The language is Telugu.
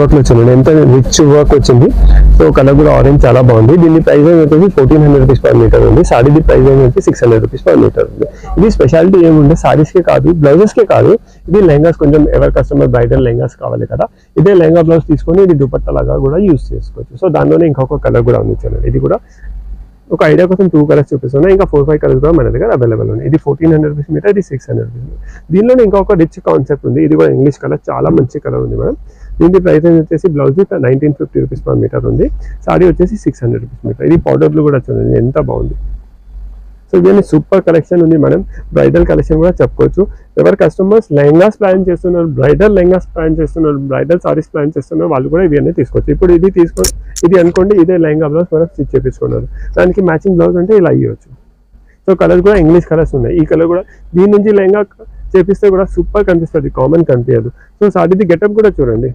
వర్క్ వచ్చింది, ఎంత రిచ్ వర్క్ వచ్చింది. సో కలర్ కూడా ఆరెంజ్ చాలా బాగుంది. దీని ప్రైస్ వచ్చేసి 1400 రూపీస్ పర్ మీటర్ ఉంది. సారీది ప్రైస్ వచ్చి 600 రూపీస్ పర్ మీటర్ ఉంది. ఇది స్పెషాలిటీ ఏముంటే సారీస్కే కాదు, బ్లౌజెస్కే కాదు, ఇది లెహంగాస్ కొంచెం ఎవరి కస్టమర్ బ్రైడల్ లెహంగాస్ కావాలి కదా, ఇదే లెహంగా బ్లౌజ్ తీసుకొని ఇది దుపట్టా లాగా కూడా యూస్ చేసుకోవచ్చు. సో దానిలోనే ఇంకొక కలర్ కూడా ఉంది చూడండి. ఇది కూడా ఒక ఐడియా కోసం 2 కలర్స్ చూపిస్తున్నాయి, ఇంకా 4-5 కలర్స్ కూడా మన దగ్గర అవైలబుల్ ఉన్నాయి. ఇది 1400 రూపీస్ మీటర్, ఇది 600 రూపీస్. దీనిలోనే ఇంకొక రిచ్ కాన్సెప్ట్ ఉంది, ఇది కూడా ఇంగ్లీష్ కలర్, చాలా మంచి కలర్ ఉంది మేడం. దీని ప్రైస్ వచ్చేసి బ్లౌజ్ 1950 రూపీస్ పర్ మీటర్ ఉంది. సారీ వచ్చేసి 600 రూపీస్ మీటర్. ఇది పౌడర్ బ్లూ కూడా చూడండి ఎంత బాగుంది. సో ఇవన్నీ సూపర్ కలెక్షన్ ఉంది మనం, బ్రైడల్ కలెక్షన్ కూడా చెప్పుకోవచ్చు. ఎవరు కస్టమర్స్ లెహంగాస్ ప్లాన్ చేస్తున్నారు, బ్రైడల్ లెహంగాస్ ప్లాన్ చేస్తున్నారు, బ్రైడల్ సారీస్ ప్లాన్ చేస్తున్నారు, వాళ్ళు కూడా ఇవన్నీ తీసుకోవచ్చు. ఇప్పుడు ఇది తీసుకోండి, ఇది అనుకోండి, ఇదే లెహంగా బ్లౌజ్ మనం స్టిచ్ చేపించుకున్నారు, దానికి మ్యాచింగ్ బ్లౌజ్ అంటే ఇలా ఇవ్వచ్చు. సో కలర్స్ కూడా ఇంగ్లీష్ కలర్స్ ఉన్నాయి. ఈ కలర్ కూడా దీని నుంచి లెహంగా చేపిస్తే కూడా సూపర్ కనిపిస్తుంది, కామన్ కనిపించదు. సో సారీది గెటప్ కూడా చూడండి,